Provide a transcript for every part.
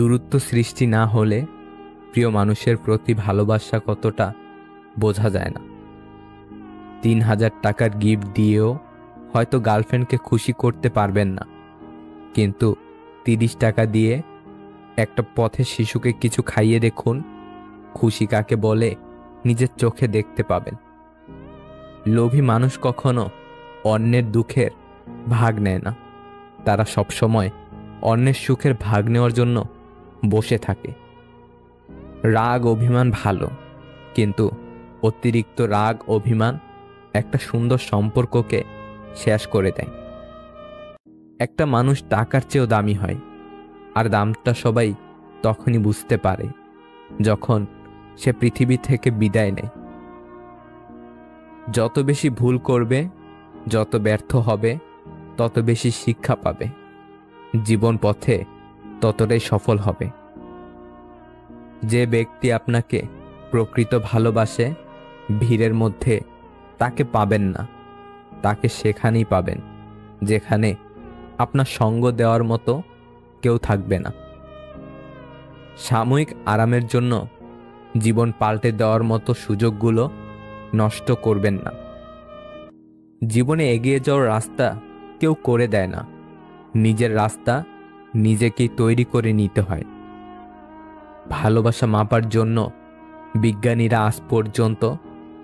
দূরত্ব সৃষ্টি না হলে প্রিয় মানুষের প্রতি ভালোবাসা কতটা বোঝা যায় না। ৩,০০০ টাকার গিফট দিয়েও হয়তো গার্লফ্রেন্ডকে খুশি করতে পারবেন না, কিন্তু ৩০ টাকা দিয়ে একটা পথের শিশুকে কিছু খাইয়ে দেখুন, খুশি কাকে বলে নিজের চোখে দেখতে পাবেন। লোভী মানুষ কখনো অন্যের দুঃখের ভাগ নেয় না, তারা সবসময় অন্যের সুখের ভাগ নেওয়ার জন্য বসে থাকে। রাগ অভিমান ভালো, কিন্তু অতিরিক্ত রাগ অভিমান একটা সুন্দর সম্পর্ককে শেষ করে দেয়। একটা মানুষ টাকার চেয়েও দামি হয়, আর দামটা সবাই তখনই বুঝতে পারে যখন সে পৃথিবী থেকে বিদায় নেয়। যত বেশি ভুল করবে, যত ব্যর্থ হবে, তত বেশি শিক্ষা পাবে, জীবন পথে ততটাই সফল হবে। যে ব্যক্তি আপনাকে প্রকৃত ভালোবাসে, ভিড়ের মধ্যে তাকে পাবেন না, তাকে সেখানেই পাবেন যেখানে আপনার সঙ্গ দেওয়ার মতো কেউ থাকবে না। সাময়িক আরামের জন্য জীবন পাল্টে দেওয়ার মতো সুযোগগুলো নষ্ট করবেন না। জীবনে এগিয়ে যাওয়ার রাস্তা কেউ করে দেয় না, নিজের রাস্তা নিজেকেই তৈরি করে নিতে হয়। ভালোবাসা মাপার জন্য বিজ্ঞানীরা আজ পর্যন্ত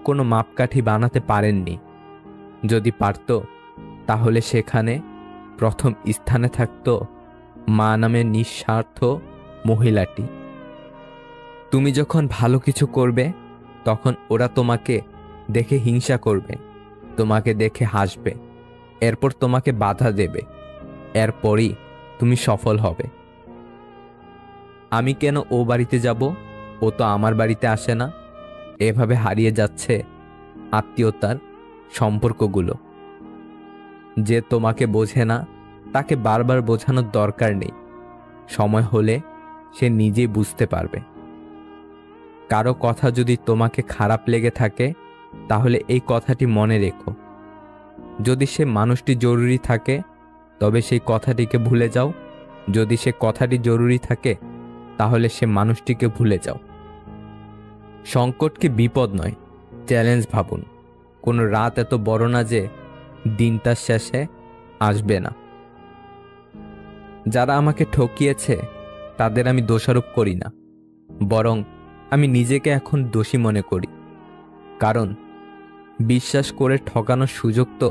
কোনো মাপকাঠি বানাতে পারেননি। যদি পারত, তাহলে সেখানে প্রথম স্থানে থাকত মা নামের নিঃস্বার্থ মহিলাটি। তুমি যখন ভালো কিছু করবে, তখন ওরা তোমাকে দেখে হিংসা করবে, তোমাকে দেখে হাসবে, এরপর তোমাকে বাধা দেবে, এরপরই তুমি সফল হবে। আমি কেন ও বাড়িতে যাব, ও তো আমার বাড়িতে আসে না, এভাবে হারিয়ে যাচ্ছে আত্মীয়তার সম্পর্কগুলো। যে তোমাকে বোঝে না, তাকে বারবার বোঝানোর দরকার নেই, সময় হলে সে নিজেই বুঝতে পারবে। কারো কথা যদি তোমাকে খারাপ লেগে থাকে, তাহলে এই কথাটি মনে রেখো। যদি সে মানুষটি জরুরি থাকে, তবে সেই কথাটিকে ভুলে যাও। যদি সে কথাটি জরুরি থাকে, তাহলে সে মানুষটিকে ভুলে যাও। সংকটকে বিপদ নয়, চ্যালেঞ্জ ভাবুন। কোনো রাত এত বড় না যে দিনটা শেষে আসবে না। যারা আমাকে ঠকিয়েছে তাদের আমি দোষারোপ করি না, বরং আমি নিজেকে এখন দোষী মনে করি। কারণ বিশ্বাস করে ঠকানোর সুযোগ তো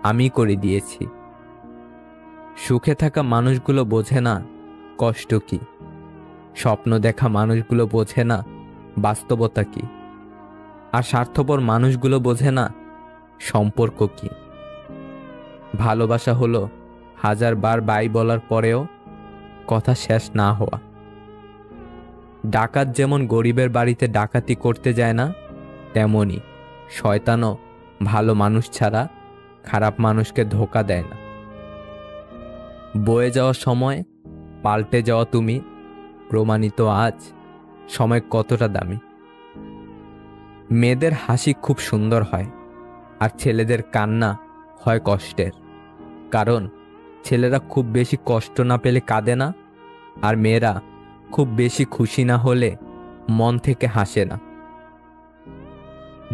আমি করে দিয়েছি। সুখে থাকা মানুষগুলো বোঝে না কষ্ট কি, স্বপ্ন দেখা মানুষগুলো বোঝে না বাস্তবতা কি, আর স্বার্থপর মানুষগুলো বোঝে না সম্পর্ক কি। ভালোবাসা হলো 1000 বার বাই বলার পরেও কথা শেষ না হওয়া। ডাকাত যেমন গরিবের বাড়িতে ডাকাতি করতে যায় না, তেমনি শয়তানও ভালো মানুষ ছাড়া খারাপ মানুষকে ধোঁকা দেয় না। বয়ে যাওয়া সময়, পাল্টে যাওয়া তুমি, প্রমাণিত আজ সময় কতটা দামি। মেয়েদের হাসি খুব সুন্দর হয়, আর ছেলেদের কান্না হয় কষ্টের। কারণ ছেলেরা খুব বেশি কষ্ট না পেলে কাঁদে না, আর মেয়েরা খুব বেশি খুশি না হলে মন থেকে হাসে না।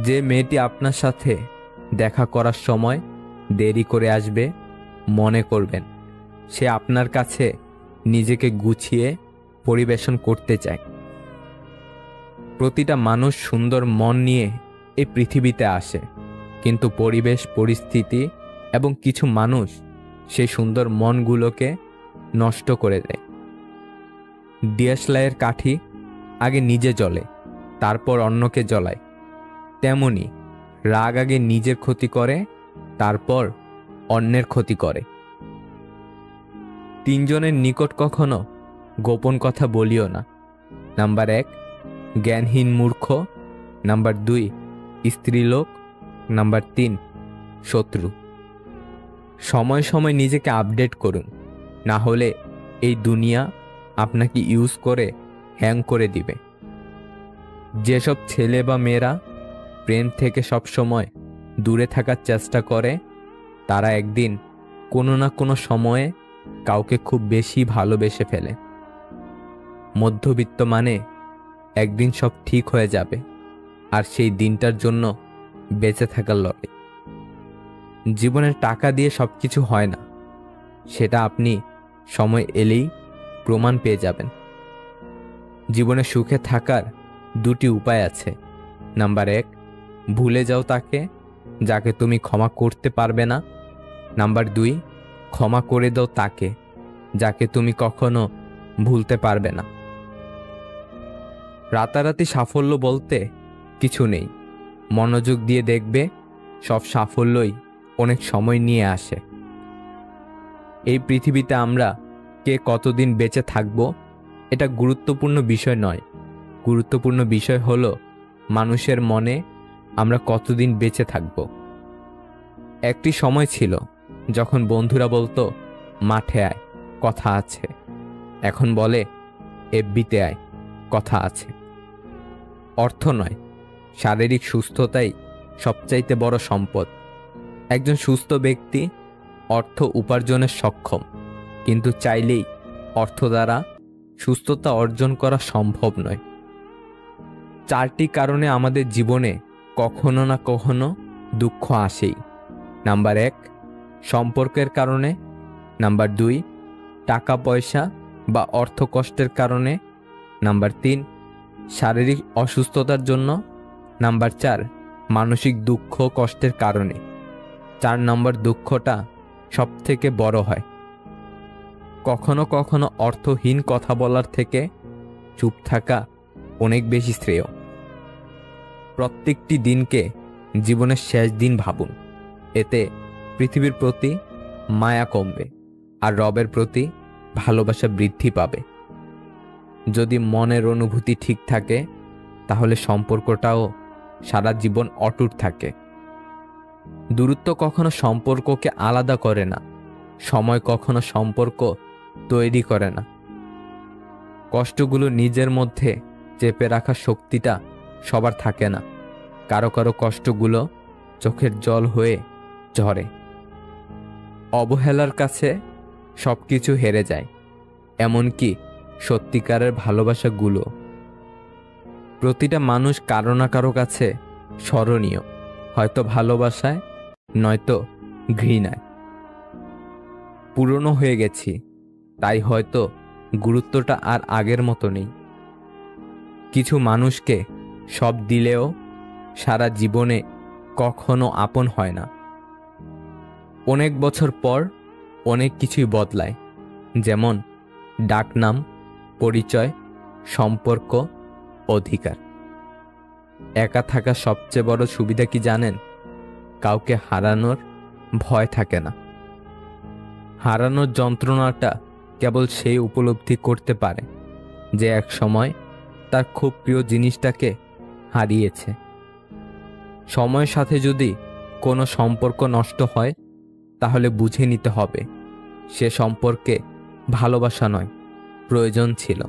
যে মেয়েটি আপনার সাথে দেখা করার সময় দেরি করে আসবে, মনে করবেন সে আপনার কাছে নিজেকে গুছিয়ে পরিবেশন করতে চায়। প্রতিটা মানুষ সুন্দর মন নিয়ে এই পৃথিবীতে আসে, কিন্তু পরিবেশ, পরিস্থিতি এবং কিছু মানুষ সেই সুন্দর মনগুলোকে নষ্ট করে দেয়। ডিএসএলআরের কাঠি আগে নিজে জ্বলে, তারপর অন্যকে জ্বলায়। তেমনি রাগ আগে নিজের ক্ষতি করে, তারপর অন্যের ক্ষতি করে। 3 জনের নিকট কখনো গোপন কথা বলিও না। নাম্বার 1, জ্ঞানহীন মূর্খ। নাম্বার 2, স্ত্রীলোক। নাম্বার 3, শত্রু। সময় সময় নিজেকে আপডেট করুন, না হলে এই দুনিয়া আপনাকে ইউজ করে হ্যাং করে দিবে। যেসব ছেলে বা মেয়েরা প্রেম থেকে সবসময় দূরে থাকার চেষ্টা করে, তারা একদিন কোনো না কোনো সময়ে কাউকে খুব বেশি ভালোবেসে ফেলে। মধ্যবিত্ত মানে একদিন সব ঠিক হয়ে যাবে, আর সেই দিনটার জন্য বেঁচে থাকার লড়াই। জীবনের টাকা দিয়ে সবকিছু হয় না, সেটা আপনি সময় এলেই প্রমাণ পেয়ে যাবেন। জীবনে সুখে থাকার দুটি উপায় আছে। নাম্বার 1, ভুলে যাও তাকে যাকে তুমি ক্ষমা করতে পারবে না। নাম্বার 2, ক্ষমা করে দাও তাকে যাকে তুমি কখনো ভুলতে পারবে না। রাতারাতি সাফল্য বলতে কিছু নেই। মনোযোগ দিয়ে দেখবে, সব সাফল্যই অনেক সময় নিয়ে আসে। এই পৃথিবীতে আমরা কে কতদিন বেঁচে থাকব এটা গুরুত্বপূর্ণ বিষয় নয়। গুরুত্বপূর্ণ বিষয় হলো মানুষের মনে আমরা কতদিন বেঁচে থাকব। একটি সময় ছিল যখন বন্ধুরা বলতো মাঠে আয়, কথা আছে। এখন বলে এফবিতে আয়, কথা আছে। অর্থ নয়, শারীরিক সুস্থতাই সবচাইতে বড় সম্পদ। একজন সুস্থ ব্যক্তি অর্থ উপার্জনের সক্ষম, কিন্তু চাইলেই অর্থ দ্বারা সুস্থতা অর্জন করা সম্ভব নয়। 4টি কারণে আমাদের জীবনে কখনো না কখনো দুঃখ আসেই। নাম্বার 1, সম্পর্কের কারণে। নাম্বার 2, টাকা পয়সা বা অর্থ কষ্টের কারণে। নাম্বার 3, শারীরিক অসুস্থতার জন্য। নাম্বার 4, মানসিক দুঃখ কষ্টের কারণে। 4 নম্বর দুঃখটা সবথেকে বড় হয়। কখনো কখনো অর্থহীন কথা বলার থেকে চুপ থাকা অনেক বেশি শ্রেয়। প্রত্যেকটি দিনকে জীবনের শেষ দিন ভাবুন। এতে পৃথিবীর প্রতি মায়া কমবে আর রবের প্রতি ভালোবাসা বৃদ্ধি পাবে। যদি মনের অনুভূতি ঠিক থাকে তাহলে সম্পর্কটাও সারা জীবন অটুট থাকে। দূরত্ব কখনো সম্পর্ককে আলাদা করে না, সময় কখনো সম্পর্ক তৈরি করে না। কষ্টগুলো নিজের মধ্যে চেপে রাখার শক্তিটা সবার থাকে না। কারো কারো কষ্টগুলো চোখের জল হয়ে ঝরে। অবহেলার কাছে সবকিছু হেরে যায়, এমনকি সত্যিকারের ভালোবাসাগুলো। প্রতিটা মানুষ কারো না কারো কাছে স্মরণীয়, হয়তো ভালোবাসায়, নয়তো ঘৃণায়। পুরনো হয়ে গেছি, তাই হয়তো গুরুত্বটা আর আগের মতো নেই। কিছু মানুষকে সব দিলেও সারা জীবনে কখনো আপন হয় না। অনেক বছর পর অনেক কিছুই বদলায়, যেমন ডাকনাম, পরিচয়, সম্পর্ক, অধিকার। একা থাকা সবচেয়ে বড় সুবিধা কি জানেন? কাউকে হারানোর ভয় থাকে না। হারানোর যন্ত্রণাটা কেবল সেই উপলব্ধি করতে পারে যে এক সময় তার খুব প্রিয় জিনিসটাকে হারিয়েছে। সময়ের সাথে যদি কোনো সম্পর্ক নষ্ট হয় তাহলে বুঝে নিতে হবে সে সম্পর্কে ভালোবাসা নয়, প্রয়োজন ছিল।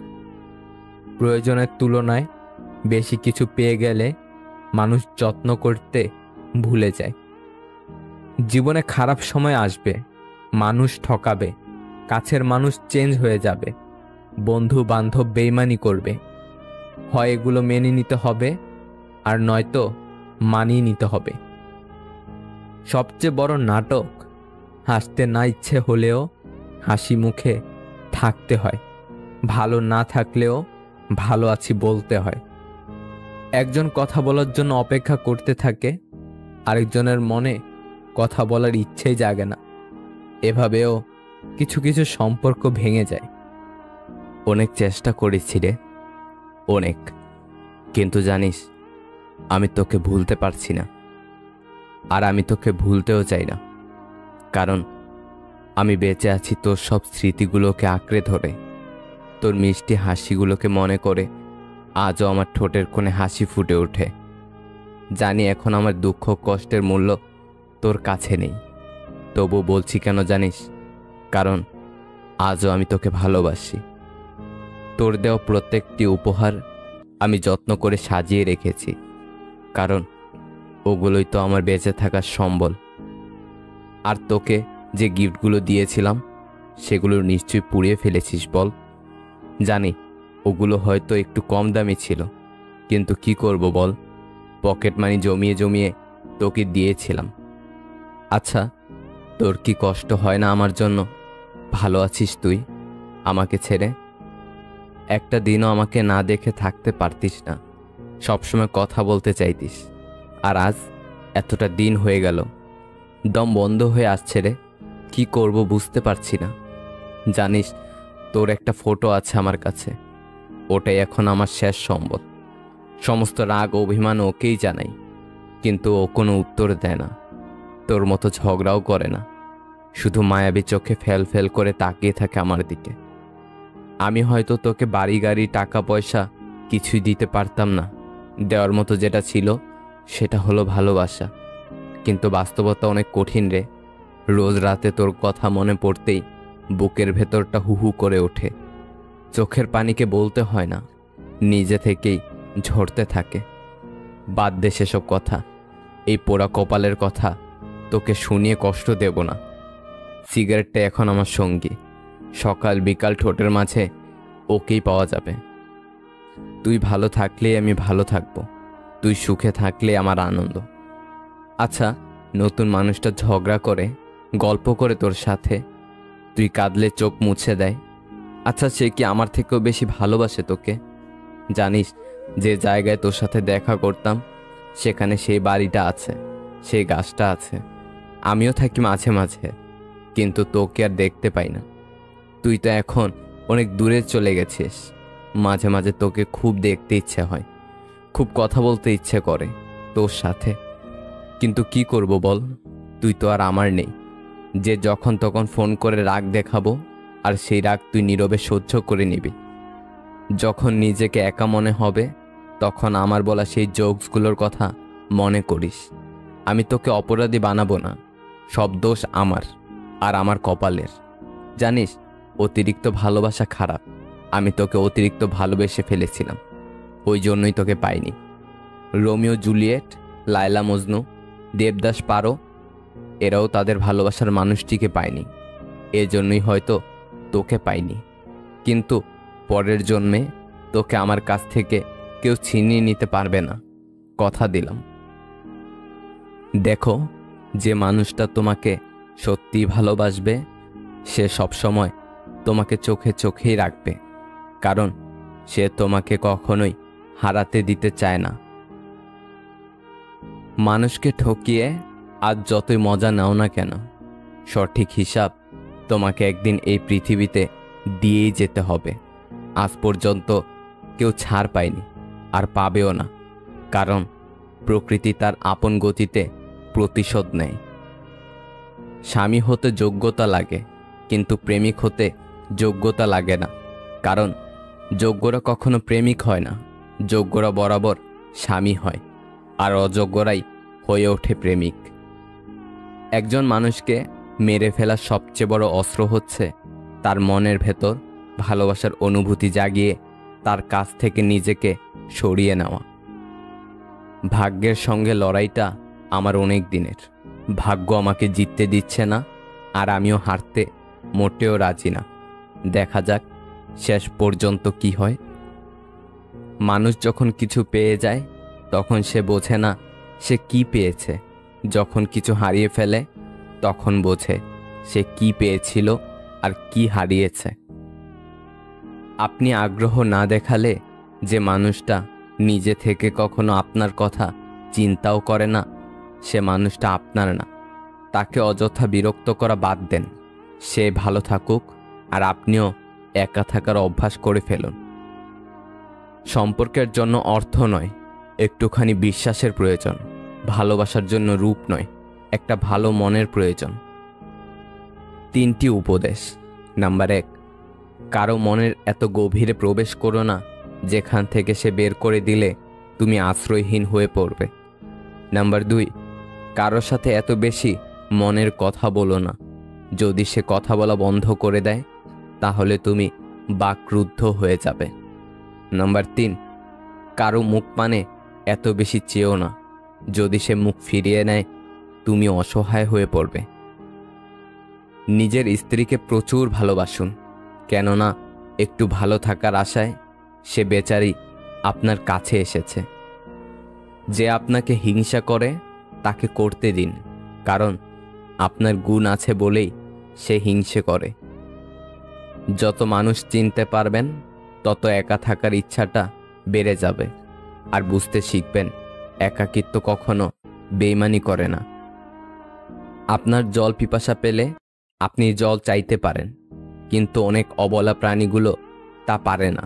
প্রয়োজনের তুলনায় বেশি কিছু পেয়ে গেলে মানুষ যত্ন করতে ভুলে যায়। জীবনে খারাপ সময় আসবে, মানুষ ঠকাবে, কাছের মানুষ চেঞ্জ হয়ে যাবে, বন্ধু বান্ধব বেইমানি করবে। হয় এগুলো মেনে নিতে হবে, আর নয়তো মানিয়ে নিতে হবে। সবচেয়ে বড় নাটক, হাসতে না ইচ্ছে হলেও হাসি মুখে থাকতে হয়, ভালো না থাকলেও ভালো আছি বলতে হয়। একজন কথা বলার জন্য অপেক্ষা করতে থাকে, আরেকজনের মনে কথা বলার ইচ্ছেই জাগে না। এভাবেও কিছু কিছু সম্পর্ক ভেঙে যায়। অনেক চেষ্টা করেছি রে, অনেক, কিন্তু জানিস আমি তোকে ভুলতে পারছি না, আর আমি তোকে ভুলতেও চাই না। কারণ আমি বেঁচে আছি তোর সব স্মৃতিগুলোকে আঁকড়ে ধরে, তোর মিষ্টি হাসিগুলোকে মনে করে আজও আমার ঠোঁটের কোণে হাসি ফুটে ওঠে। জানি এখন আমার দুঃখ কষ্টের মূল্য তোর কাছে নেই, তবু বলছি কেন জানিস? কারণ আজও আমি তোকে ভালোবাসি। তোর দেওয়া প্রত্যেকটি উপহার আমি যত্ন করে সাজিয়ে রেখেছি, কারণ ওগুলোই তো আমার বেঁচে থাকার সম্বল। আর তোকে যে গিফটগুলো দিয়েছিলাম সেগুলো নিশ্চয়ই পুড়িয়ে ফেলেছিস বল? জানি ওগুলো হয়তো একটু কম দামি ছিল, কিন্তু কি করব বল, পকেট মানি জমিয়ে জমিয়ে তোকে দিয়েছিলাম। আচ্ছা, তোর কি কষ্ট হয় না আমার জন্য? ভালো আছিস তুই আমাকে ছেড়ে? একটা দিনও আমাকে না দেখে থাকতে পারতিস না, সবসময় কথা বলতে চাইতিস। আর আজ এতটা দিন হয়ে গেল, দম বন্ধ হয়ে আসছে রে। কি করব বুঝতে পারছি না। জানিস, তোর একটা ফটো আছে আমার কাছে, ওটাই এখন আমার শেষ সম্বল। সমস্ত রাগ অভিমান ওকেই জানাই, কিন্তু ও কোনো উত্তর দেয় না, তোর মতো ঝগড়াও করে না, শুধু মায়াবী চোখে ফেল ফেল করে তাকিয়ে থাকে আমার দিকে। আমি হয়তো তোকে বাড়ি গাড়ি টাকা পয়সা কিছুই দিতে পারতাম না, দেওয়ার মতো যেটা ছিল সেটা হলো ভালোবাসা। কিন্তু বাস্তবতা অনেক কঠিন রে। রোজ রাতে তোর কথা মনে পড়তেই বুকের ভেতরটা হু হু করে ওঠে। চোখের পানিকে বলতে হয় না, নিজে থেকেই ঝরতে থাকে। বাদ দে সেসব কথা, এই পোড়া কপালের কথা তোকে শুনিয়ে কষ্ট দেব না। সিগারেটটা এখন আমার সঙ্গী, সকাল বিকাল ঠোঁটের মাঝে ওকেই পাওয়া যাবে। তুই ভালো থাকলেই আমি ভালো থাকবো, তুই সুখে থাকলে আমার আনন্দ। আচ্ছা, নতুন মানুষটা ঝগড়া করে গল্প করে তোর সাথে, তুই কাঁদলে চোখ মুছে দেয়। আচ্ছা, সে কি আমার থেকেও বেশি ভালোবাসে তোকে? জানিস, যে জায়গায় তোর সাথে দেখা করতাম সেখানে সেই বাড়িটা আছে, সেই গাছটা আছে। আমিও থাকি মাঝে মাঝে, কিন্তু তোকে আর দেখতে পাই না। তুই তো এখন অনেক দূরে চলে গেছিস। মাঝে মাঝে তোকে খুব দেখতে ইচ্ছে হয়, খুব কথা বলতে ইচ্ছে করে তোর সাথে, কিন্তু কি করব বল, তুই তো আর আমার নেই যে যখন তখন ফোন করে রাগ দেখাবো, আর সেই রাগ তুই নীরবে সহ্য করে নিবি। যখন নিজেকে একা মনে হবে তখন আমার বলা সেই জোকসগুলোর কথা মনে করিস। আমি তোকে অপরাধী বানাবো না, সব দোষ আমার আর আমার কপালের। জানিস, অতিরিক্ত ভালোবাসা খারাপ। আমি তোকে অতিরিক্ত ভালোবেসে ফেলেছিলাম, ওই জন্যই তোকে পাইনি। রোমিও জুলিয়েট, লায়লা মজনু, দেবদাস পারো, এরাও তাদের ভালোবাসার মানুষটিকে পায়নি, এজন্যই হয়তো তোকে পাইনি। কিন্তু পরের জন্মে তোকে আমার কাছ থেকে কেউ ছিনিয়ে নিতে পারবে না, কথা দিলাম। দেখো, যে মানুষটা তোমাকে সত্যিই ভালোবাসবে সে সবসময় তোমাকে চোখে চোখেই রাখবে, কারণ সে তোমাকে কখনোই হারাতে দিতে চায় না। মানুষকে ঠকিয়ে আজ যতই মজা নাও না কেন, সঠিক হিসাব তোমাকে একদিন এই পৃথিবীতে দিয়েই যেতে হবে। আজ পর্যন্ত কেউ ছাড় পায়নি, আর পাবেও না, কারণ প্রকৃতি তার আপন গতিতে প্রতিশোধ নেয়। স্বামী হতে যোগ্যতা লাগে, কিন্তু প্রেমিক হতে যোগ্যতা লাগে না, কারণ যোগ্যরা কখনো প্রেমিক হয় না, যোগ্যরা বরাবর স্বামী হয়, আর অযোগ্যরাই হয়ে ওঠে প্রেমিক। একজন মানুষকে মেরে ফেলার সবচেয়ে বড় অস্ত্র হচ্ছে তার মনের ভেতর ভালোবাসার অনুভূতি জাগিয়ে তার কাছ থেকে নিজেকে সরিয়ে নেওয়া। ভাগ্যের সঙ্গে লড়াইটা আমার অনেক দিনের। ভাগ্য আমাকে জিততে দিচ্ছে না, আর আমিও হারতে মোটেও রাজি না। দেখা যাক শেষ পর্যন্ত কি হয়। মানুষ যখন কিছু পেয়ে যায় তখন সে বোঝে না সে কি পেয়েছে, যখন কিছু হারিয়ে ফেলে তখন বোঝে সে কি পেয়েছিল আর কি হারিয়েছে। আপনি আগ্রহ না দেখালে যে মানুষটা নিজে থেকে কখনো আপনার কথা চিন্তাও করে না, সে মানুষটা আপনার না। তাকে অযথা বিরক্ত করা বাদ দেন, সে ভালো থাকুক, আর আপনিও একা থাকার অভ্যাস করে ফেলুন। সম্পর্কের জন্য অর্থ নয়, একটুখানি বিশ্বাসের প্রয়োজন। ভালোবাসার জন্য রূপ নয়, একটা ভালো মনের প্রয়োজন। 3টি উপদেশ। নাম্বার 1, কারো মনের এত গভীরে প্রবেশ করো না যেখান থেকে সে বের করে দিলে তুমি আশ্রয়হীন হয়ে পড়বে। নাম্বার 2, কারোর সাথে এত বেশি মনের কথা বলো না, যদি সে কথা বলা বন্ধ করে দেয় তাহলে তুমি বাকরুদ্ধ হয়ে যাবে। নাম্বার 3, কারো মুখ পানে এত বেশি চেয়েও না, যদি সে মুখ ফিরিয়ে নেয় তুমি অসহায় হয়ে পড়বে। নিজের স্ত্রীকে প্রচুর ভালোবাসুন, কেননা একটু ভালো থাকার আশায় সে বেচারি আপনার কাছে এসেছে। যে আপনাকে হিংসা করে তাকে করতে দিন, কারণ আপনার গুণ আছে বলেই সে হিংসে করে। যত মানুষ চিনতে পারবেন তত একা থাকার ইচ্ছাটা বেড়ে যাবে, আর বুঝতে শিখবেন একাকিত্ব কখনো বেইমানি করে না। আপনার জল পিপাসা পেলে আপনি জল চাইতে পারেন, কিন্তু অনেক অবলা প্রাণীগুলো তা পারে না।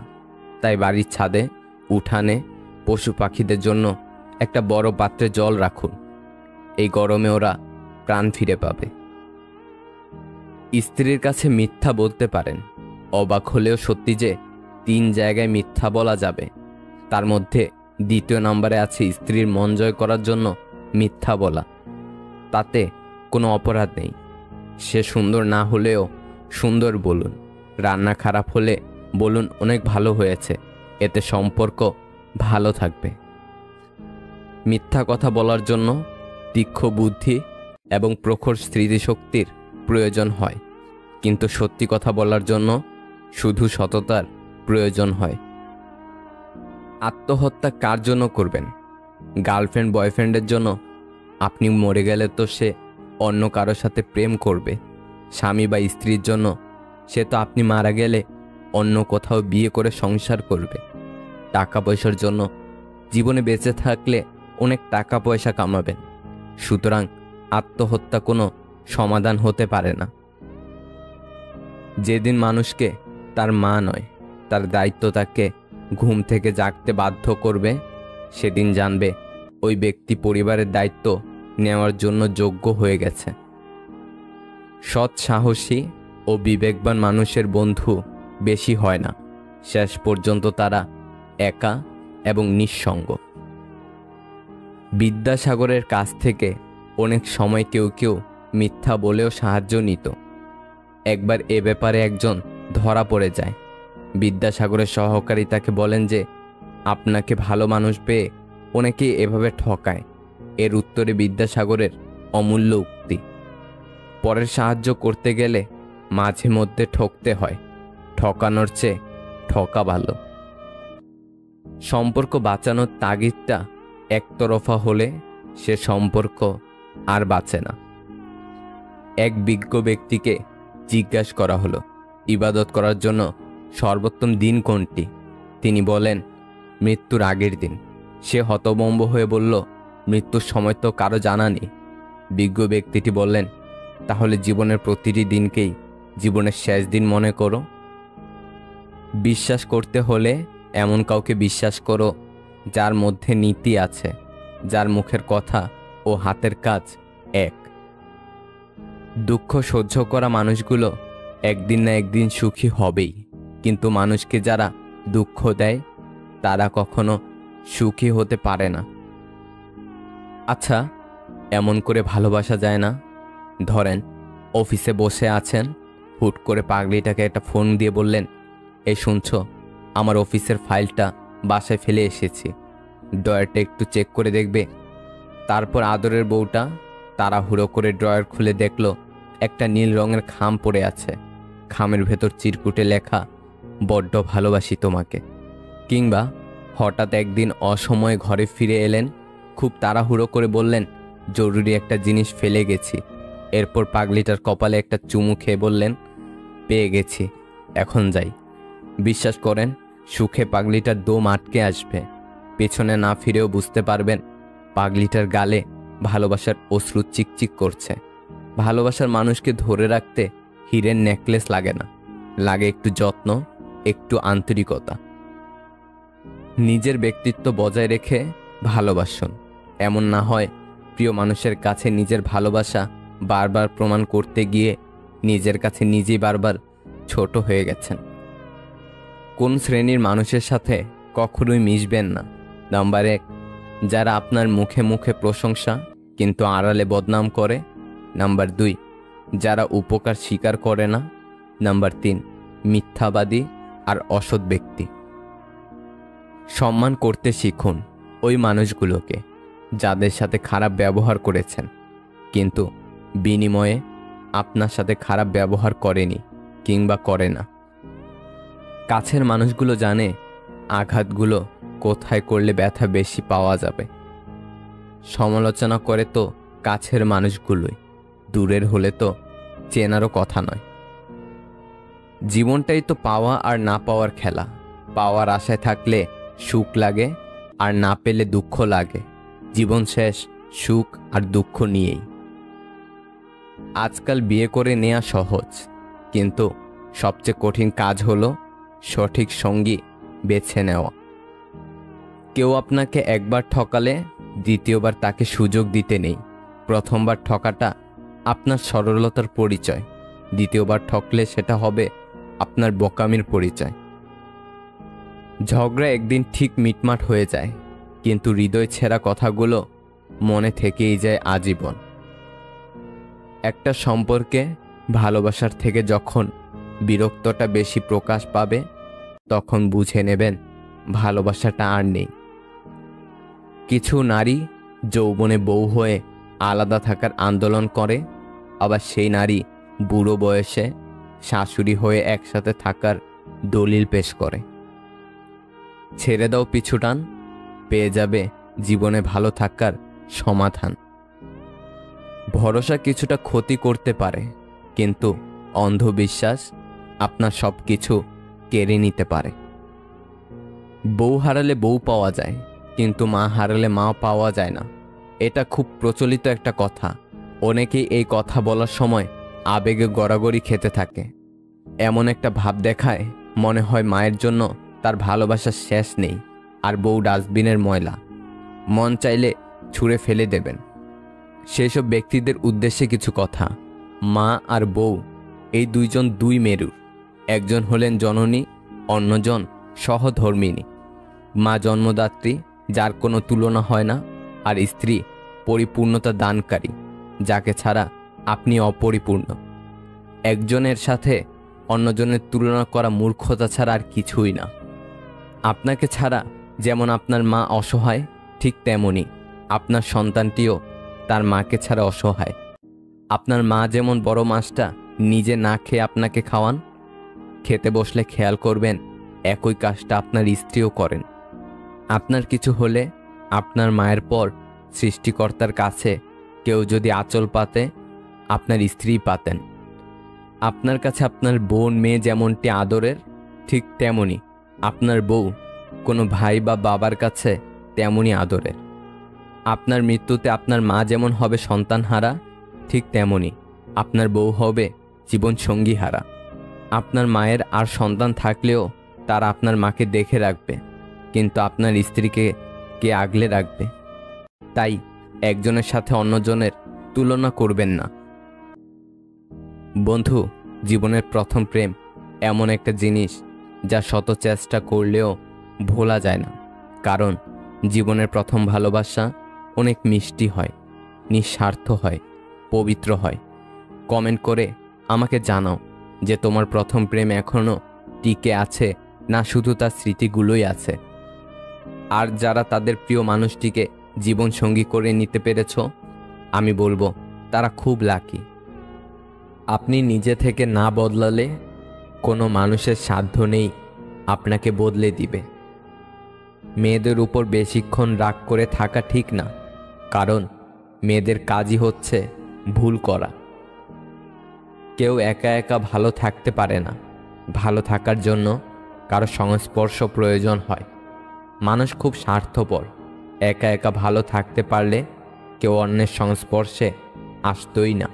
তাই বাড়ির ছাদে, উঠানে পশু পাখিদের জন্য একটা বড় পাত্রে জল রাখুন। এই গরমে ওরা প্রাণ ফিরে পাবে। স্ত্রীর কাছে মিথ্যা বলতে পারেন। অবাক হলেও সত্যি যে 3 জায়গায় মিথ্যা বলা যাবে, তার মধ্যে দ্বিতীয় নম্বরে আছে স্ত্রীর মন জয় করার জন্য মিথ্যা বলা। তাতে কোনো অপরাধ নেই। সে সুন্দর না হলেও সুন্দর বলুন। রান্না খারাপ হলে বলুন অনেক ভালো হয়েছে, এতে সম্পর্ক ভালো থাকবে। মিথ্যা কথা বলার জন্য তীক্ষ্ণ বুদ্ধি এবং প্রখর স্মৃতিশক্তির প্রয়োজন হয়, কিন্তু সত্যি কথা বলার জন্য শুধু সততার প্রয়োজন হয়। আত্মহত্যা কার জন্য করবেন? গার্লফ্রেন্ড বয়ফ্রেন্ডের জন্য? আপনি মরে গেলে তো সে অন্য কারোর সাথে প্রেম করবে। স্বামী বা স্ত্রীর জন্য? সে তো আপনি মারা গেলে অন্য কোথাও বিয়ে করে সংসার করবে। টাকা পয়সার জন্য? জীবনে বেঁচে থাকলে অনেক টাকা পয়সা কামাবেন। সুতরাং আত্মহত্যা কোনো সমাধান হতে পারে না। যেদিন মানুষকে তার মা নয়, তার দায়িত্ব তাকে ঘুম থেকে জাগতে বাধ্য করবে, সেদিন জানবে ওই ব্যক্তি পরিবারের দায়িত্ব নেওয়ার জন্য যোগ্য হয়ে গেছে। সৎ, সাহসী ও বিবেকবান মানুষের বন্ধু বেশি হয় না। শেষ পর্যন্ত তারা একা এবং নিঃসঙ্গ। বিদ্যাসাগরের কাছ থেকে অনেক সময় কেউ কেউ মিথ্যা বলেও সাহায্য নিত। একবার এ ব্যাপারে একজন ধরা পড়ে যায়। বিদ্যাসাগরের সহকারী তাকে বলেন যে আপনাকে ভালো মানুষ পেয়ে অনেকেই এভাবে ঠকায়। এর উত্তরে বিদ্যাসাগরের অমূল্য উক্তি, পরের সাহায্য করতে গেলে মাঝে মধ্যে ঠকতে হয়। ঠকানোর চেয়ে ঠকা ভালো। সম্পর্ক বাঁচানোর তাগিদটা একতরফা হলে সে সম্পর্ক আর বাঁচে না। এক বিজ্ঞ ব্যক্তিকে জিজ্ঞাসা করা হলো ইবাদত করার জন্য সর্বোত্তম দিন কোনটি? তিনি বলেন মৃত্যুর আগের দিন। সে হতভম্ব হয়ে বলল, মৃত্যুর সময় তো কারো জানা নেই। বিজ্ঞ ব্যক্তিটি বললেন, তাহলে জীবনের প্রতিটি দিনকেই জীবনের শেষ দিন মনে করো। বিশ্বাস করতে হলে এমন কাউকে বিশ্বাস করো যার মধ্যে নীতি আছে, যার মুখের কথা ও হাতের কাজ এক। দুঃখ সহ্য করা মানুষগুলো একদিন না একদিন সুখী হবেই, কিন্তু মানুষকে যারা দুঃখ দেয় তারা কখনো সুখী হতে পারে না। আচ্ছা, এমন করে ভালোবাসা যায় না? ধরেন অফিসে বসে আছেন, হুট করে পাগলিটাকে একটা ফোন দিয়ে বললেন, এই শুনছো, আমার অফিসের ফাইলটা বাসায় ফেলে এসেছি, ড্রয়ারটা একটু চেক করে দেখবে। তারপর আদরের বউটা তাড়াহুড়ো করে ড্রয়ার খুলে দেখলো একটা নীল রঙের খাম পড়ে আছে। খামের ভেতর চিরকুটে লেখা, বড্ড ভালোবাসি তোমাকে। কিংবা হঠাৎ একদিন অসময়ে ঘরে ফিরে এলেন, খুব তাড়াহুড়ো করে বললেন, জরুরি একটা জিনিস ফেলে গেছি। এরপর পাগলিটার কপালে একটা চুমু খেয়ে বললেন, পেয়ে গেছি, এখন যাই। বিশ্বাস করেন, সুখে পাগলিটার দম আটকে আসবে। পেছনে না ফিরেও বুঝতে পারবেন পাগলিটার গালে ভালোবাসার অশ্রু চিকচিক করছে। ভালোবাসার মানুষকে ধরে রাখতে হীরের নেকলেস লাগে না, লাগে একটু যত্ন, একটু আন্তরিকতা। নিজের ব্যক্তিত্ব বজায় রেখে ভালোবাসুন। এমন না হয় প্রিয় মানুষের কাছে নিজের ভালোবাসা বারবার প্রমাণ করতে গিয়ে নিজের কাছে নিজেই বারবার ছোট হয়ে গেছেন। কোন শ্রেণীর মানুষের সাথে কখনোই মিশবেন না? নাম্বার 1, যারা আপনার মুখে মুখে প্রশংসা কিন্তু আড়ালে বদনাম করে। নাম্বার 2, যারা উপকার স্বীকার করে না। নাম্বার 3, মিথ্যাবাদী আর অসৎ ব্যক্তি। সম্মান করতে শিখুন ওই মানুষগুলোকে যাদের সাথে খারাপ ব্যবহার করেছেন, কিন্তু বিনিময়ে আপনার সাথে খারাপ ব্যবহার করেনি কিংবা করে না। কাছের মানুষগুলো জানে আঘাতগুলো কোথায় করলে ব্যথা বেশি পাওয়া যাবে। সমালোচনা করে তো কাছের মানুষগুলোই, দূরের হলে তো চেনারও কথা নয়। জীবনটাই তো পাওয়া আর না পাওয়ার খেলা। পাওয়ার আশায় থাকলে সুখ লাগে, আর না পেলে দুঃখ লাগে। জীবন শেষ সুখ আর দুঃখ নিয়েই। আজকাল বিয়ে করে নেওয়া সহজ, কিন্তু সবচেয়ে কঠিন কাজ হলো সঠিক সঙ্গী বেছে নেওয়া। কেউ আপনাকে একবার ঠকালে দ্বিতীয়বার তাকে সুযোগ দিতে নেই। প্রথমবার ঠকাটা আপনার সরলতার পরিচয়, দ্বিতীয়বার ঠকলে সেটা হবে আপনার বোকামির পরিচয়। ঝগড়া একদিন ঠিক মিটমাট হয়ে যায়, কিন্তু হৃদয় ছেঁড়া কথাগুলো মনে থেকেই যায় আজীবন। একটা সম্পর্কে ভালোবাসার থেকে যখন বিরক্তটা বেশি প্রকাশ পাবে, তখন বুঝে নেবেন ভালোবাসাটা আর নেই। কিছু নারী যৌবনে বউ হয়ে আলাদা থাকার আন্দোলন করে, আবার সেই নারী বুড়ো বয়সে শাশুড়ি হয়ে একসাথে থাকার দলিল পেশ করে। ছেড়ে দাও পিছুটান, পেয়ে যাবে জীবনে ভালো থাকার সমাধান। ভরসা কিছুটা ক্ষতি করতে পারে, কিন্তু অন্ধবিশ্বাস আপনার সব কিছু কেড়ে নিতে পারে। বউ হারালে বউ পাওয়া যায়, কিন্তু মা হারালে মা পাওয়া যায় না। এটা খুব প্রচলিত একটা কথা। অনেকেই এই কথা বলার সময় আবেগে গড়াগড়ি খেতে থাকে। এমন একটা ভাব দেখায় মনে হয় মায়ের জন্য তার ভালোবাসার শেষ নেই, আর বউ ডাস্টবিনের ময়লা, মন চাইলে ছুঁড়ে ফেলে দেবেন। সেসব ব্যক্তিদের উদ্দেশ্যে কিছু কথা। মা আর বউ এই দুইজন দুই মেরুর। একজন হলেন জননী, অন্যজন সহধর্মিণী। মা জন্মদাত্রী, যার কোনো তুলনা হয় না, আর স্ত্রী পরিপূর্ণতা দানকারী, যাকে ছাড়া আপনি অপরিপূর্ণ। একজনের সাথে অন্যজনের তুলনা করা মূর্খতা ছাড়া আর কিছুই না। আপনাকে ছাড়া যেমন আপনার মা অসহায়, ঠিক তেমনি আপনার সন্তানটিও তার মাকে ছাড়া অসহায়। আপনার মা যেমন বড় মাছটা নিজে না খেয়ে আপনাকে খাওয়ান, খেতে বসলে খেয়াল করবেন একই কাজটা আপনার স্ত্রীও করেন। আপনার কিছু হলে আপনার মায়ের পর সৃষ্টিকর্তার কাছে কেউ যদি আঁচল পাতে, আপনার স্ত্রী পাতেন। আপনার কাছে আপনার বোন মেয়ে যেমনটি আদরের, ঠিক তেমনি আপনার বউ কোনো ভাই বা বাবার কাছে তেমনই আদরের। আপনার মৃত্যুতে আপনার মা যেমন হবে সন্তানহারা, ঠিক তেমনি আপনার বউ হবে জীবনসঙ্গী হারা। আপনার মায়ের আর সন্তান থাকলেও তারা আপনার মাকে দেখে রাখবে, কিন্তু আপনার স্ত্রীকে কে আগলে রাখবে? তাই একজনের সাথে অন্যজনের তুলনা করবেন না। বন্ধু, জীবনের প্রথম প্রেম এমন একটা জিনিস যা শত চেষ্টা করলেও ভোলা যায় না। কারণ জীবনের প্রথম ভালোবাসা অনেক মিষ্টি হয়, নিঃস্বার্থ হয়, পবিত্র হয়। কমেন্ট করে আমাকে জানাও যে তোমার প্রথম প্রেম এখনও টিকে আছে, না শুধু তার স্মৃতিগুলোই আছে। আর যারা তাদের প্রিয় মানুষটিকে জীবনসঙ্গী করে নিতে পেরেছ, আমি বলবো তারা খুব লাকি। আপনি নিজে থেকে না বদলালে কোনো মানুষের সাধ্য নেই আপনাকে বদলে দিবে। মেয়েদের উপর বেশিক্ষণ রাগ করে থাকা ঠিক না, কারণ মেয়েদের কাজই হচ্ছে ভুল করা। কেউ একা একা ভালো থাকতে পারে না। ভালো থাকার জন্য কারো সংস্পর্শ প্রয়োজন হয়। মানুষ খুব স্বার্থপর। একা একা ভালো থাকতে পারলে কেউ অন্যের সংস্পর্শে আসতই না।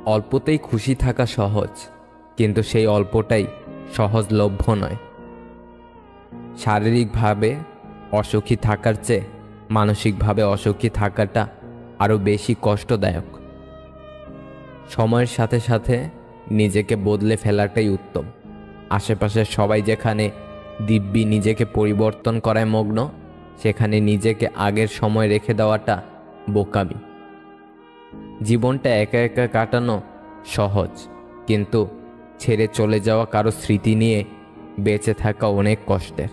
অল্পতেই খুশি থাকা সহজ, কিন্তু সেই অল্পটাই সহজলভ্য নয়। শারীরিকভাবে অসুখী থাকার চেয়ে মানসিকভাবে অসুখী থাকাটা আরও বেশি কষ্টদায়ক। সময়ের সাথে সাথে নিজেকে বদলে ফেলাটাই উত্তম। আশেপাশের সবাই যেখানে দিব্যি নিজেকে পরিবর্তন করায় মগ্ন, সেখানে নিজেকে আগের সময় রেখে দেওয়াটা বোকামি। জীবনটা একা একা কাটানো সহজ, কিন্তু ছেড়ে চলে যাওয়া কারো স্মৃতি নিয়ে বেঁচে থাকা অনেক কষ্টের।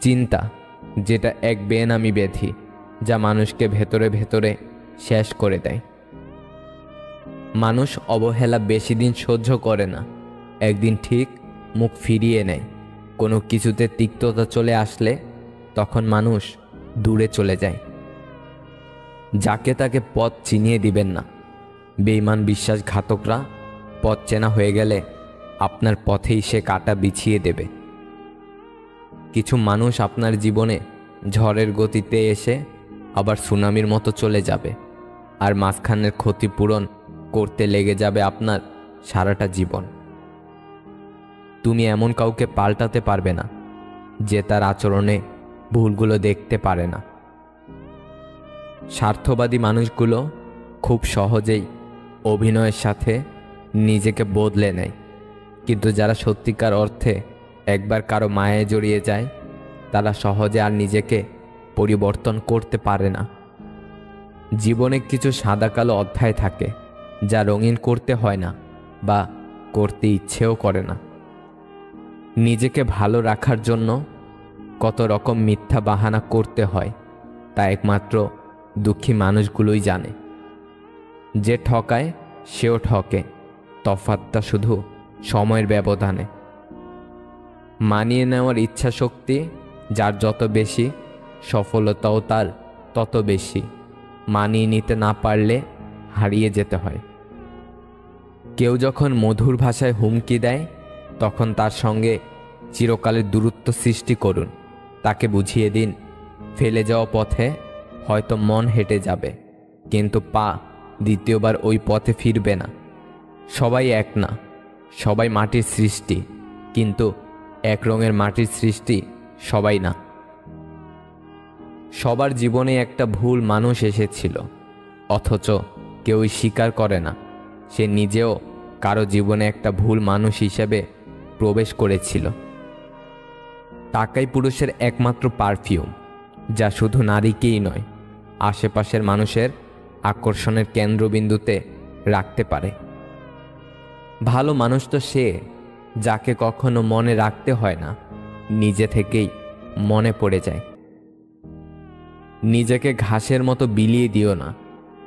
চিন্তা, যেটা এক বেনামি ব্যাধি, যা মানুষকে ভেতরে ভেতরে শেষ করে দেয়। মানুষ অবহেলা বেশি দিন সহ্য করে না, একদিন ঠিক মুখ ফিরিয়ে নেয়। কোনো কিছুতে তিক্ততা চলে আসলে তখন মানুষ দূরে চলে যায়। যাকে তাকে পথ চিনিয়ে দিবেন না। বেঈমান বিশ্বাসঘাতকরা পথ চেনা হয়ে গেলে আপনার পথেই সে কাঁটা বিছিয়ে দেবে। কিছু মানুষ আপনার জীবনে ঝড়ের গতিতে এসে আবার সুনামির মতো চলে যাবে, আর মাঝখানের ক্ষতিপূরণ করতে লেগে যাবে আপনার সারাটা জীবন। তুমি এমন কাউকে পাল্টাতে পারবে না যে তার আচরণে ভুলগুলো দেখতে পারে না। স্বার্থবাদী মানুষগুলো খুব সহজেই অভিনয়ের সাথে নিজেকে বদলে নেয়, কিন্তু যারা সত্যিকার অর্থে একবার কারো মায়ায় জড়িয়ে যায় তারা সহজে আর নিজেকে পরিবর্তন করতে পারে না। জীবনে কিছু সাদা কালো অধ্যায় থাকে যা রঙিন করতে হয় না বা করতে ইচ্ছেও করে না। নিজেকে ভালো রাখার জন্য কত রকম মিথ্যা বাহানা করতে হয় তা একমাত্র দুঃখী মানুষগুলোই জানে। যে ঠকায় সেও ঠকে, তফাৎটা শুধু সময়ের ব্যবধানে। মানিয়ে নেওয়ার ইচ্ছা শক্তি যার যত বেশি, সফলতাও তার তত বেশি। মানিয়ে নিতে না পারলে হারিয়ে যেতে হয়। কেউ যখন মধুর ভাষায় হুমকি দেয় তখন তার সঙ্গে চিরকালের দূরত্ব সৃষ্টি করুন। তাকে বুঝিয়ে দিন ফেলে যাওয়া পথে হয়তো মন হেঁটে যাবে, কিন্তু পা দ্বিতীয়বার ওই পথে ফিরবে না। সবাই এক না, সবাই মাটির সৃষ্টি, কিন্তু এক রঙের মাটির সৃষ্টি সবাই না। সবার জীবনে একটা ভুল মানুষ এসেছিল, অথচ কেউই স্বীকার করে না সে নিজেও কারো জীবনে একটা ভুল মানুষ হিসেবে প্রবেশ করেছিল। টাকাই পুরুষের একমাত্র পারফিউম, যা শুধু নারীকেই নয়, আশেপাশের মানুষের আকর্ষণের কেন্দ্রবিন্দুতে রাখতে পারে। ভালো মানুষ তো সে যাকে কখনো মনে রাখতে হয় না, নিজে থেকেই মনে পড়ে যায়। নিজেকে ঘাসের মতো বিলিয়ে দিও না,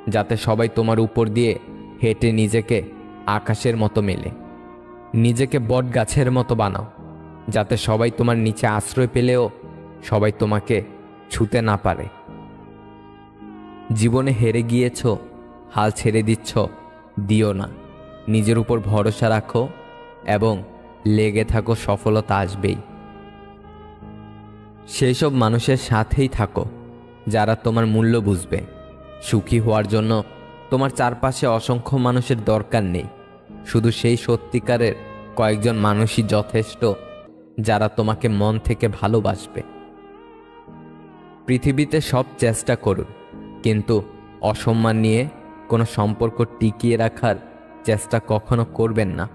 যাতে সবাই তোমার উপর দিয়ে হেঁটে নিজেকে আকাশের মতো মেলে। নিজেকে বট গাছের মতো বানাও, যাতে সবাই তোমার নিচে আশ্রয় পেলেও সবাই তোমাকে ছুতে না পারে। জীবনে হেরে গিয়েছ, হাল ছেড়ে দিচ্ছ, দিও না। নিজের উপর ভরসা রাখো এবং লেগে থাকো, সফলতা আসবেই। সেই সব মানুষের সাথেই থাকো যারা তোমার মূল্য বুঝবে। সুখী হওয়ার জন্য তোমার চারপাশে অসংখ্য মানুষের দরকার নেই, শুধু সেই সত্যিকারের কয়েকজন মানুষই যথেষ্ট যারা তোমাকে মন থেকে ভালোবাসবে। পৃথিবীতে সব চেষ্টা করুন, কিন্তু অসম্মান নিয়ে কোনো সম্পর্ক টিকিয়ে রাখার চেষ্টা কখনো করবেন না।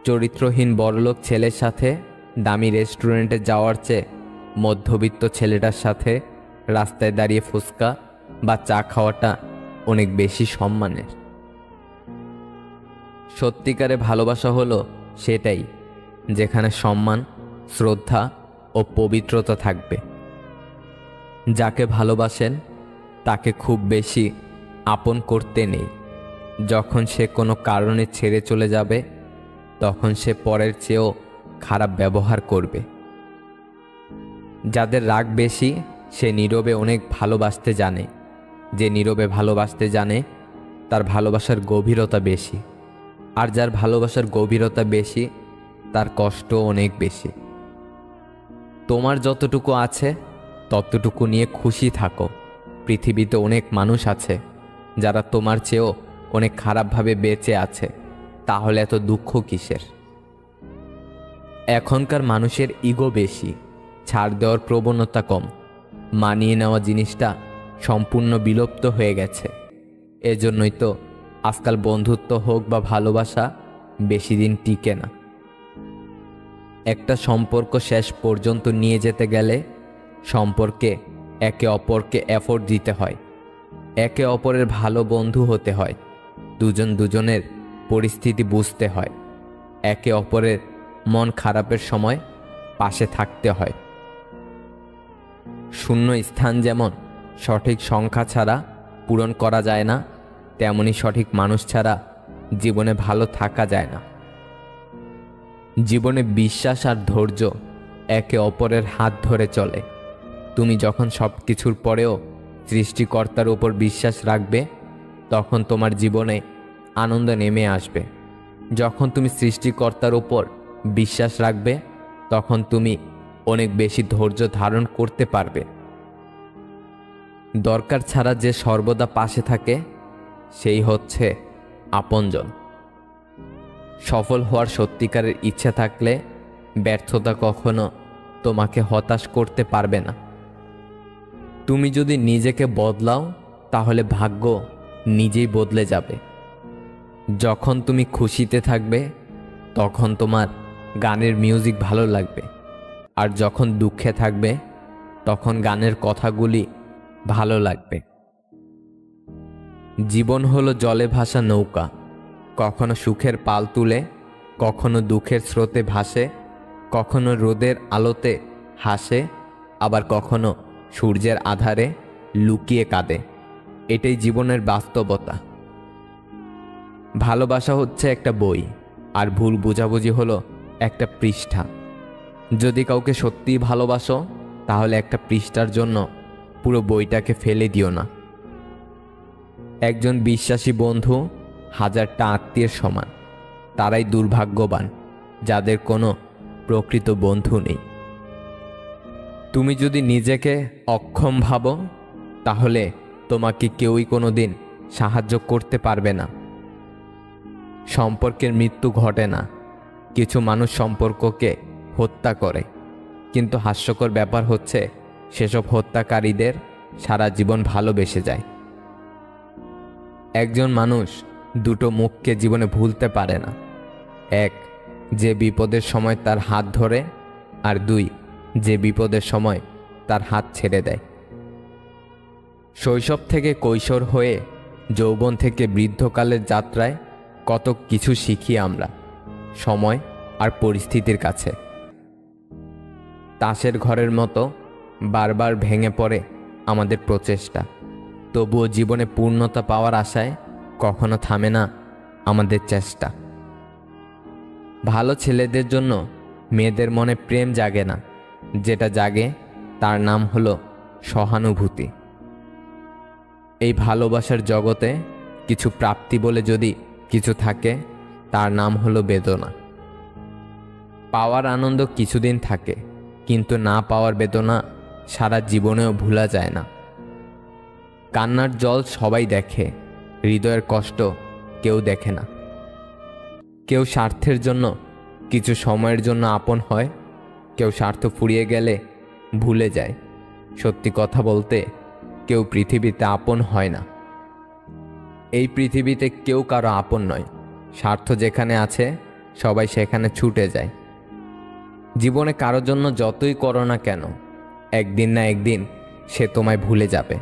চরিত্রহীন বড়লোক ছেলের সাথে দামি রেস্টুরেন্টে যাওয়ার চেয়ে মধ্যবিত্ত ছেলেটার সাথে রাস্তায় দাঁড়িয়ে ফুচকা বা চা খাওয়াটা অনেক বেশি সম্মানের। সত্যিকারে ভালোবাসা হলো সেটাই যেখানে সম্মান, শ্রদ্ধা ও পবিত্রতা থাকবে। যাকে ভালোবাসেন তাকে খুব বেশি আপন করতে নেই। যখন সে কোনো কারণে ছেড়ে চলে যাবে তখন সে পরের চেয়েও খারাপ ব্যবহার করবে। যাদের রাগ বেশি সে নীরবে অনেক ভালোবাসতে জানে। যে নীরবে ভালোবাসতে জানে তার ভালোবাসার গভীরতা বেশি, আর যার ভালোবাসার গভীরতা বেশি তার কষ্ট অনেক বেশি। তোমার যতটুকু আছে ততটুকু নিয়ে খুশি থাকো। পৃথিবীতে অনেক মানুষ আছে যারা তোমার চেয়েও অনেক খারাপভাবে বেঁচে আছে, তাহলে এত দুঃখ কিসের? এখনকার মানুষের ইগো বেশি, ছাড় দেওয়ার প্রবণতা কম। মানিয়ে নেওয়া জিনিসটা সম্পূর্ণ বিলুপ্ত হয়ে গেছে। এজন্যই তো আজকাল বন্ধুত্ব হোক বা ভালোবাসা বেশি দিন টিকে না। একটা সম্পর্ক শেষ পর্যন্ত নিয়ে যেতে গেলে সম্পর্কে একে অপরকে এফোর্ট দিতে হয়, একে অপরের ভালো বন্ধু হতে হয়, দুজন দুজনের পরিস্থিতি বুঝতে হয়, একে অপরের মন খারাপের সময় পাশে থাকতে হয়। শূন্য স্থান যেমন সঠিক সংখ্যা ছাড়া পূরণ করা যায় না, তেমনি সঠিক মানুষ ছাড়া জীবনে ভালো থাকা যায় না। জীবনে বিশ্বাস আর ধৈর্য একে অপরের হাত ধরে চলে। তুমি যখন সব কিছুর পরেও সৃষ্টিকর্তার উপর বিশ্বাস রাখবে, তখন তোমার জীবনে আনন্দ নেমে আসবে। যখন তুমি সৃষ্টিকর্তার উপর বিশ্বাস রাখবে, তখন তুমি অনেক বেশি ধৈর্য ধারণ করতে পারবে। দরকার ছাড়া যে সর্বদা পাশে থাকে, সেই হচ্ছে আপনজন। সফল হওয়ার সত্যিকারের ইচ্ছা থাকলে ব্যর্থতা কখনো তোমাকে হতাশ করতে পারবে না। তুমি যদি নিজেকে বদলাও, তাহলে ভাগ্য নিজেই বদলে যাবে। যখন তুমি খুশিতে থাকবে, তখন তোমার গানের মিউজিক ভালো লাগবে, আর যখন দুঃখে থাকবে, তখন গানের কথাগুলি ভালো লাগবে। জীবন হলো জলে ভাসা নৌকা, কখনো সুখের পাল তুলে, কখনো দুঃখের স্রোতে ভাসে, কখনো রোদের আলোতে হাসে, আবার কখনো সূর্যের আধারে লুকিয়ে কাঁদে। এটাই জীবনের বাস্তবতা। ভালোবাসা হচ্ছে একটা বই, আর ভুল বোঝাবুঝি হলো একটা পৃষ্ঠা। যদি কাউকে সত্যিই ভালোবাসো, তাহলে একটা পৃষ্ঠার জন্য পুরো বইটাকে ফেলে দিও না। একজন বিশ্বাসী বন্ধু 1000টা আত্মীয়ের সমান। তারাই দুর্ভাগ্যবান যাদের কোনো প্রকৃত বন্ধু নেই। তুমি যদি নিজেকে অক্ষম ভাবো, তাহলে তোমাকে কেউই কোনোদিন সাহায্য করতে পারবে না। সম্পর্কের মৃত্যু ঘটে না, কিছু মানুষ সম্পর্ককে হত্যা করে, কিন্তু হাস্যকর ব্যাপার হচ্ছে সেসব হত্যাকারীদের সারা জীবন ভালোবেসে যায়। একজন মানুষ দুটো মুখকে জীবনে ভুলতে পারে না। এক, যে বিপদের সময় তার হাত ধরে, আর দুই, যে বিপদের সময় তার হাত ছেড়ে দেয়। শৈশব থেকে কৈশোর হয়ে যৌবন থেকে বৃদ্ধকালের যাত্রায় কত কিছু শিখি আমরা সময় আর পরিস্থিতির কাছে। তাসের ঘরের মতো বারবার ভেঙে পড়ে আমাদের প্রচেষ্টা, তবুও জীবনে পূর্ণতা পাওয়ার আশায় কখনো থামে না আমাদের চেষ্টা। ভালো ছেলেদের জন্য মেয়েদের মনে প্রেম জাগে না, যেটা জাগে তার নাম হলো সহানুভূতি। এই ভালোবাসার জগতে কিছু প্রাপ্তি বলে যদি কিছু থাকে, তার নাম হলো বেদনা। পাওয়ার আনন্দ কিছুদিন থাকে, কিন্তু না পাওয়ার বেদনা সারা জীবনেও ভোলা যায় না। কান্নার জল সবাই দেখে, হৃদয়ের কষ্ট কেউ দেখে না। কেউ স্বার্থের জন্য কিছু সময়ের জন্য আপন হয়, কেউ স্বার্থ ফুরিয়ে গেলে ভুলে যায়। সত্যি কথা বলতে, কেউ পৃথিবীতে আপন হয় না। এই পৃথিবীতে কেউ কারো আপন নয়। স্বার্থ যেখানে আছে, সবাই সেখানে ছুটে যায়। জীবনে কারোর জন্য যতই করো না কেন, একদিন না একদিন সে তোমায় ভুলে যাবে।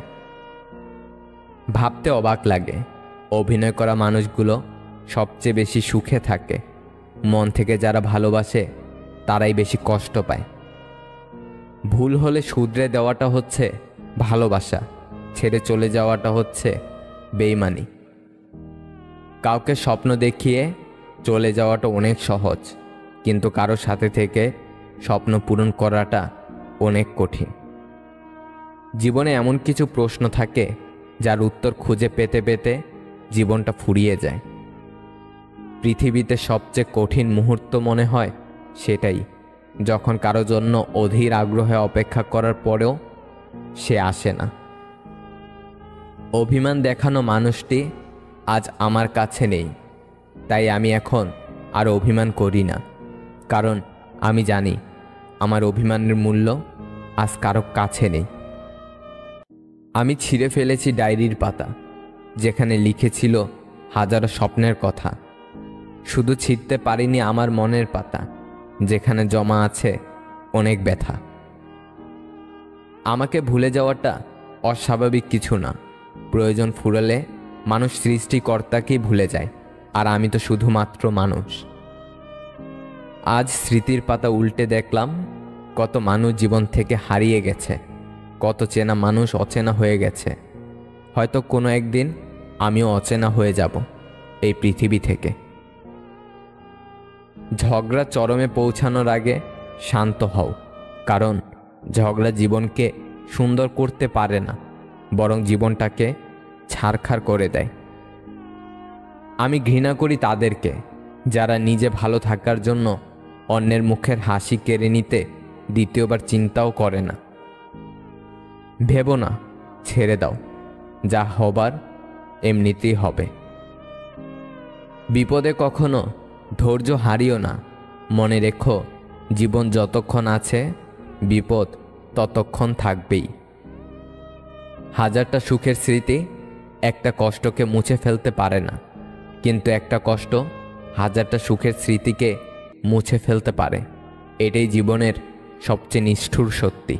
ভাবতে অবাক লাগে, অভিনয় করা মানুষগুলো সবচেয়ে বেশি সুখে থাকে। মন থেকে যারা ভালোবাসে, তারাই বেশি কষ্ট পায়। ভুল হলে শুধরে দেওয়াটা হচ্ছে ভালোবাসা, ছেড়ে চলে যাওয়াটা হচ্ছে বেইমানি। কাউকে স্বপ্ন দেখিয়ে চলে যাওয়াটা অনেক সহজ, কিন্তু কারো সাথে থেকে স্বপ্ন পূরণ করাটা অনেক কঠিন। জীবনে এমন কিছু প্রশ্ন থাকে যার উত্তর খুঁজে পেতে পেতে জীবনটা ফুরিয়ে যায়। পৃথিবীতে সবচেয়ে কঠিন মুহূর্ত মনে হয় সেটাই, যখন কারো জন্য অধীর আগ্রহে অপেক্ষা করার পরেও সে আসে না। অভিমান দেখানো মানুষটি আজ আমার কাছে নেই, তাই আমি এখন আর অভিমান করি না। কারণ আমি জানি আমার অভিমানের মূল্য আজ কারো কাছে নেই। আমি ছিঁড়ে ফেলেছি ডায়েরির পাতা, যেখানে লিখেছিল হাজারো স্বপ্নের কথা। শুধু ছিঁড়তে পারিনি আমার মনের পাতা, যেখানে জমা আছে অনেক ব্যথা। আমাকে ভুলে যাওয়াটা অস্বাভাবিক কিছু না। প্রয়োজন ফুরালে মানুষ সৃষ্টিকর্তাকেই ভুলে যায়, আর আমি তো শুধুমাত্র মানুষ। আজ স্মৃতির পাতা উল্টে দেখলাম কত মানুষ জীবন থেকে হারিয়ে গেছে, কত চেনা মানুষ অচেনা হয়ে গেছে। হয়তো কোনো একদিন আমিও অচেনা হয়ে যাব এই পৃথিবী থেকে। ঝগড়া চরমে পৌঁছানোর আগে শান্ত হও, কারণ ঝগড়া জীবনকে সুন্দর করতে পারে না, বরং জীবনটাকে ছারখার করে দেয়। আমি ঘৃণা করি তাদেরকে যারা নিজে ভালো থাকার জন্য অন্যের মুখের হাসি কেড়ে নিতে দ্বিতীয়বার চিন্তাও করে না। ভেবো না, ছেড়ে দাও, যা হবার এমনিতেই হবে। বিপদে কখনো ধৈর্য হারিও না, মনে রেখো জীবন যতক্ষণ আছে বিপদ ততক্ষণ থাকবেই। হাজারটা সুখের স্মৃতি একটা কষ্টকে মুছে ফেলতে পারে না, কিন্তু একটা কষ্ট হাজারটা সুখের স্মৃতিকে মুছে ফেলতে পারে। এটাই জীবনের সবচেয়ে নিষ্ঠুর সত্যি।